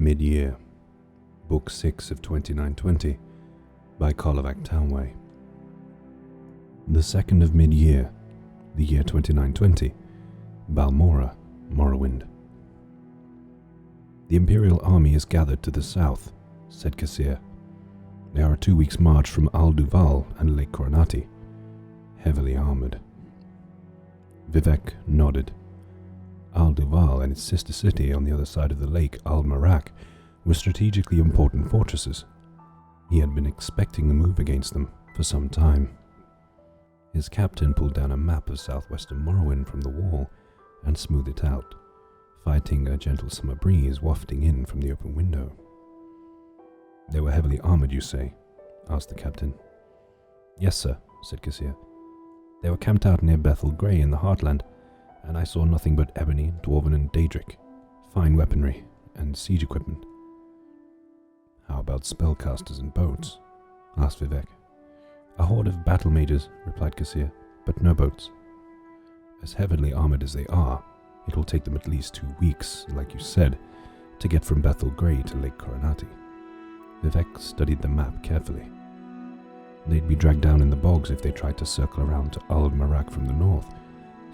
Mid-Year, Book 6 of 2920, by Karlovac Townway. The 2nd of Mid-Year, the year 2920, Balmora, Morrowind. The Imperial army is gathered to the south, said Kassir. They are a 2 weeks' march from Al-Duval and Lake Coronati, heavily armored. Vivek nodded. Al-Duval and its sister city on the other side of the lake, Al-Marak, were strategically important fortresses. He had been expecting a move against them for some time. His captain pulled down a map of southwestern Morrowind from the wall and smoothed it out, fighting a gentle summer breeze wafting in from the open window. "They were heavily armored, you say?" asked the captain. "Yes, sir," said Kassir. "They were camped out near Bethel Grey in the Heartland, and I saw nothing but ebony, dwarven and daedric, fine weaponry, and siege equipment." "How about spellcasters and boats?" asked Vivek. "A horde of battle mages," replied Kassir, "but no boats. As heavily armored as they are, it will take them at least 2 weeks, like you said, to get from Bethel Grey to Lake Coronati." Vivek studied the map carefully. They'd be dragged down in the bogs if they tried to circle around to Al-Marak from the north,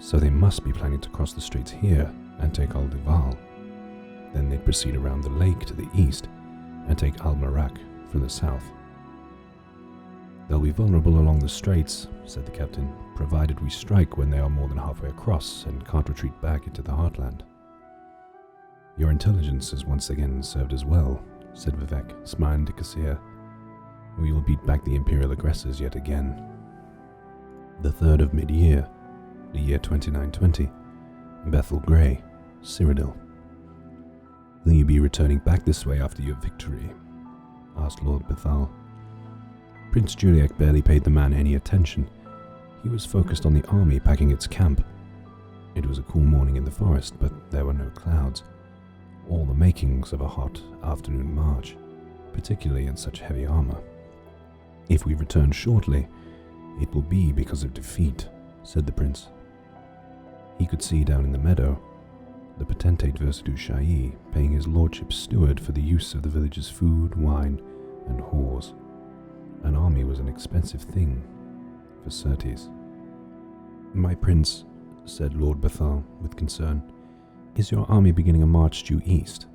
so they must be planning to cross the straits here and take Al-Duval. Then they'd proceed around the lake to the east and take Al-Marak from the south. "They'll be vulnerable along the straits," said the captain, "provided we strike when they are more than halfway across and can't retreat back into the Heartland." "Your intelligence has once again served us well," said Vivek, smiling to Kassir. "We will beat back the Imperial aggressors yet again." The 3rd of Mid-Year, the year 2920, Bethel Grey, Cyrodiil. "Will you be returning back this way after your victory?" asked Lord Bethal. Prince Juliak barely paid the man any attention. He was focused on the army packing its camp. It was a cool morning in the forest, but there were no clouds. All the makings of a hot afternoon march, particularly in such heavy armor. "If we return shortly, it will be because of defeat," said the prince. He could see down in the meadow the potentate Versailles Shahi paying his lordship's steward for the use of the village's food, wine, and whores. An army was an expensive thing, for certes. "My prince," said Lord Bethal with concern, "is your army beginning a march due east?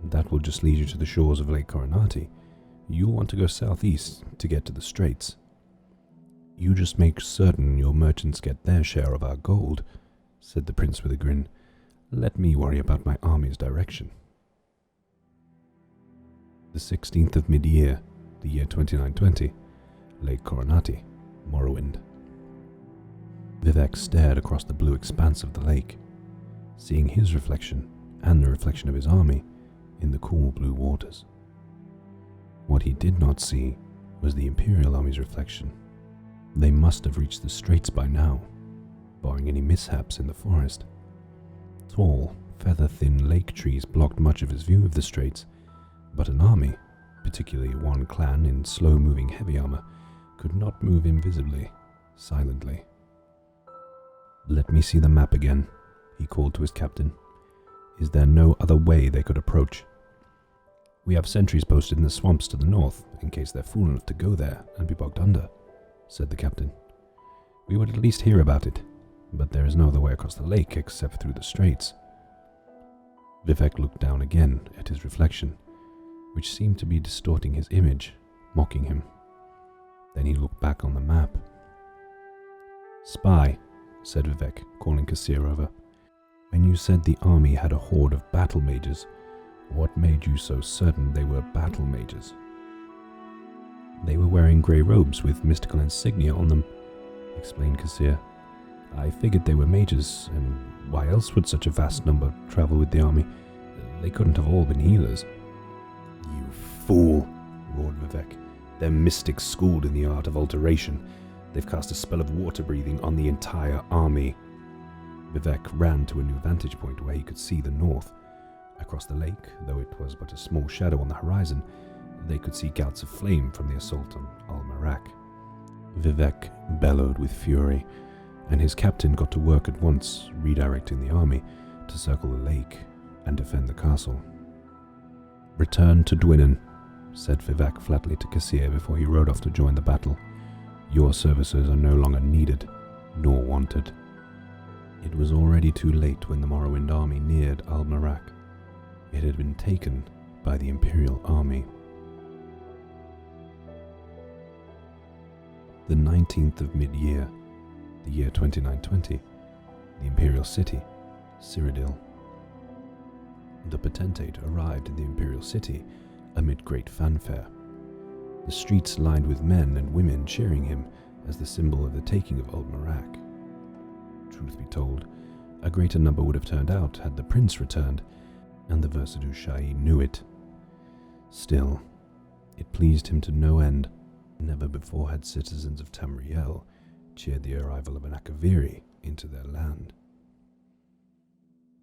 That will just lead you to the shores of Lake Coronati. You'll want to go southeast to get to the straits." "You just make certain your merchants get their share of our gold," said the prince with a grin. "Let me worry about my army's direction." The 16th of Mid-Year, the year 2920, Lake Coronati, Morrowind. Vivek stared across the blue expanse of the lake, seeing his reflection and the reflection of his army in the cool blue waters. What he did not see was the Imperial army's reflection. They must have reached the straits by now, barring any mishaps in the forest. Tall, feather-thin lake trees blocked much of his view of the straits, but an army, particularly one clan in slow-moving heavy armor, could not move invisibly, silently. "Let me see the map again," he called to his captain. "Is there no other way they could approach?" "We have sentries posted in the swamps to the north, in case they're fool enough to go there and be bogged under," said the captain. "We would at least hear about it, but there is no other way across the lake except through the straits." Vivek looked down again at his reflection, which seemed to be distorting his image, mocking him. Then he looked back on the map. "Spy," said Vivek, calling Kassir over. "When you said the army had a horde of battle mages, what made you so certain they were battle mages?" "They were wearing grey robes with mystical insignia on them," explained Kassir. "I figured they were mages, and why else would such a vast number travel with the army? They couldn't have all been healers." "You fool," roared Vivek. "They're mystics schooled in the art of alteration. They've cast a spell of water breathing on the entire army." Vivek ran to a new vantage point where he could see the north. Across the lake, though it was but a small shadow on the horizon, they could see gouts of flame from the assault on Al-Marak. Vivek bellowed with fury, and his captain got to work at once, redirecting the army to circle the lake and defend the castle. "Return to Dwinnen," said Vivek flatly to Kassir before he rode off to join the battle. "Your services are no longer needed, nor wanted." It was already too late when the Morrowind army neared Al-Marak. It had been taken by the Imperial army. The 19th of mid-year, the year 2920, the Imperial City, Cyrodiil. The potentate arrived in the Imperial City amid great fanfare. The streets lined with men and women cheering him as the symbol of the taking of Al-Marak. Truth be told, a greater number would have turned out had the prince returned, and the Versailles Shahi knew it. Still, it pleased him to no end. Never before had citizens of Tamriel cheered the arrival of an Akaviri into their land.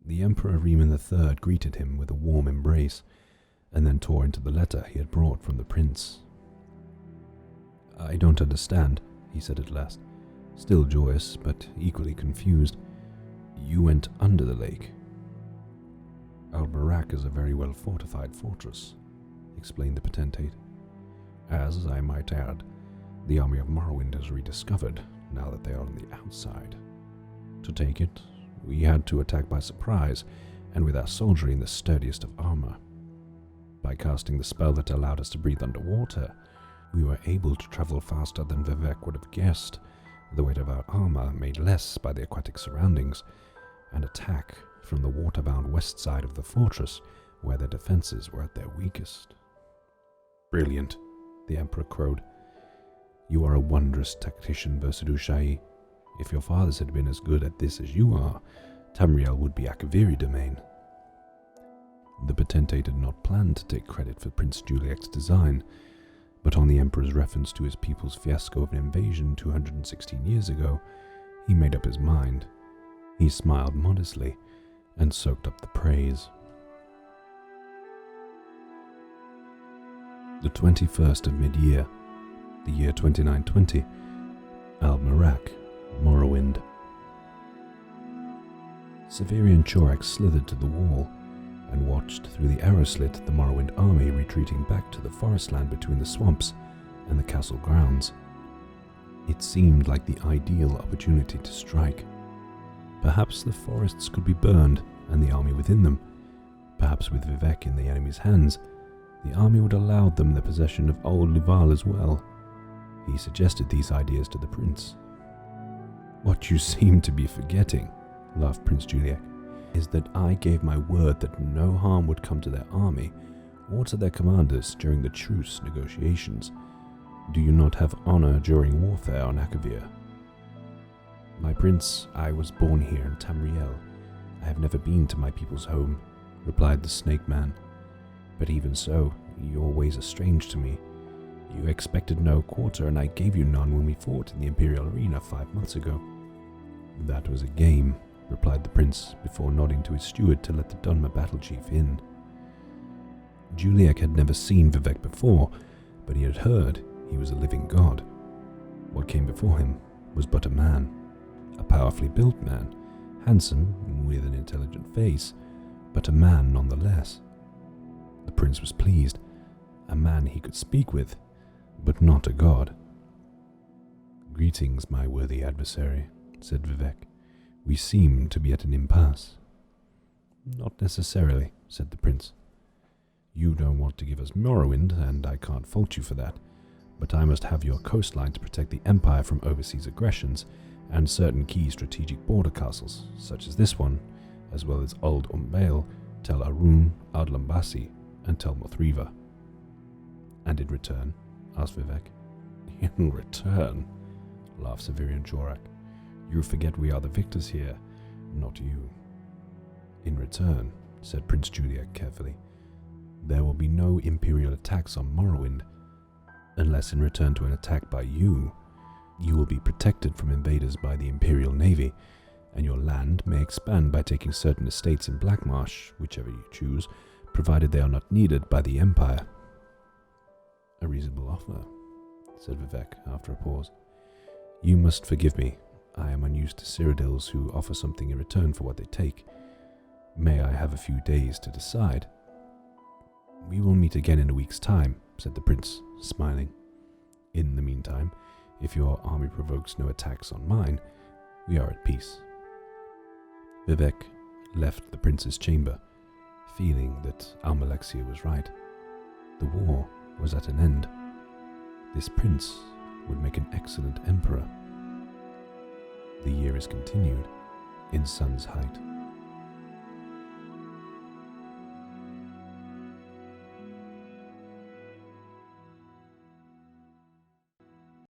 The Emperor Riemann III greeted him with a warm embrace, and then tore into the letter he had brought from the prince. "I don't understand," he said at last, still joyous but equally confused. "You went under the lake." "Al-Marak is a very well fortified fortress," explained the potentate. "As, I might add, the army of Morrowind is rediscovered now that they are on the outside. To take it, we had to attack by surprise, and with our soldiery in the sturdiest of armor. By casting the spell that allowed us to breathe underwater, we were able to travel faster than Vivek would have guessed, the weight of our armor made less by the aquatic surroundings, and attack from the waterbound west side of the fortress, where their defenses were at their weakest." "Brilliant," the Emperor crowed. "You are a wondrous tactician, Versailles Shahi. If your fathers had been as good at this as you are, Tamriel would be Akaviri domain." The potentate had not planned to take credit for Prince Juliek's design, but on the Emperor's reference to his people's fiasco of an invasion 216 years ago, he made up his mind. He smiled modestly and soaked up the praise. The 21st of mid-year, the year 2920, Al-Marak, Morrowind. Severian Chorak slithered to the wall and watched through the arrow slit the Morrowind army retreating back to the forest land between the swamps and the castle grounds. It seemed like the ideal opportunity to strike. Perhaps the forests could be burned and the army within them. Perhaps with Vivek in the enemy's hands, the army would allow them the possession of Old Luval as well. He suggested these ideas to the prince. "What you seem to be forgetting," laughed Prince Juliek, "is that I gave my word that no harm would come to their army or to their commanders during the truce negotiations. Do you not have honor during warfare on Akavir?" "My prince, I was born here in Tamriel. I have never been to my people's home," replied the snake man. "But even so, your ways are strange to me. You expected no quarter, and I gave you none when we fought in the Imperial Arena 5 months ago." "That was a game," replied the prince, before nodding to his steward to let the Dunmer battle chief in. Juliek had never seen Vivek before, but he had heard he was a living god. What came before him was but a man, a powerfully built man, handsome, with an intelligent face, but a man nonetheless. The prince was pleased, a man he could speak with, but not a god. "Greetings, my worthy adversary," said Vivek. "We seem to be at an impasse." "Not necessarily," said the prince. "You don't want to give us Morrowind, and I can't fault you for that, but I must have your coastline to protect the Empire from overseas aggressions and certain key strategic border castles, such as this one, as well as Old Umbail, Tel Arun, Ardlambasi, and Tel Mothriva." "And in return?" asked Vivek. "In return?" laughed Severian Chorak. "You forget we are the victors here, not you." "In return," said Prince Juliek carefully, "there will be no Imperial attacks on Morrowind, unless in return to an attack by you. You will be protected from invaders by the Imperial Navy, and your land may expand by taking certain estates in Blackmarsh, whichever you choose, provided they are not needed by the Empire." "A reasonable offer," said Vivek after a pause. "You must forgive me. I am unused to Cyrodiils who offer something in return for what they take. May I have a few days to decide?" We will meet again in a week's time, said the prince, smiling. In the meantime, if your army provokes no attacks on mine, we are at peace. Vivek left the prince's chamber, feeling that Almalexia was right. The war was at an end. This prince would make an excellent emperor. The year is continued in Sun's Height.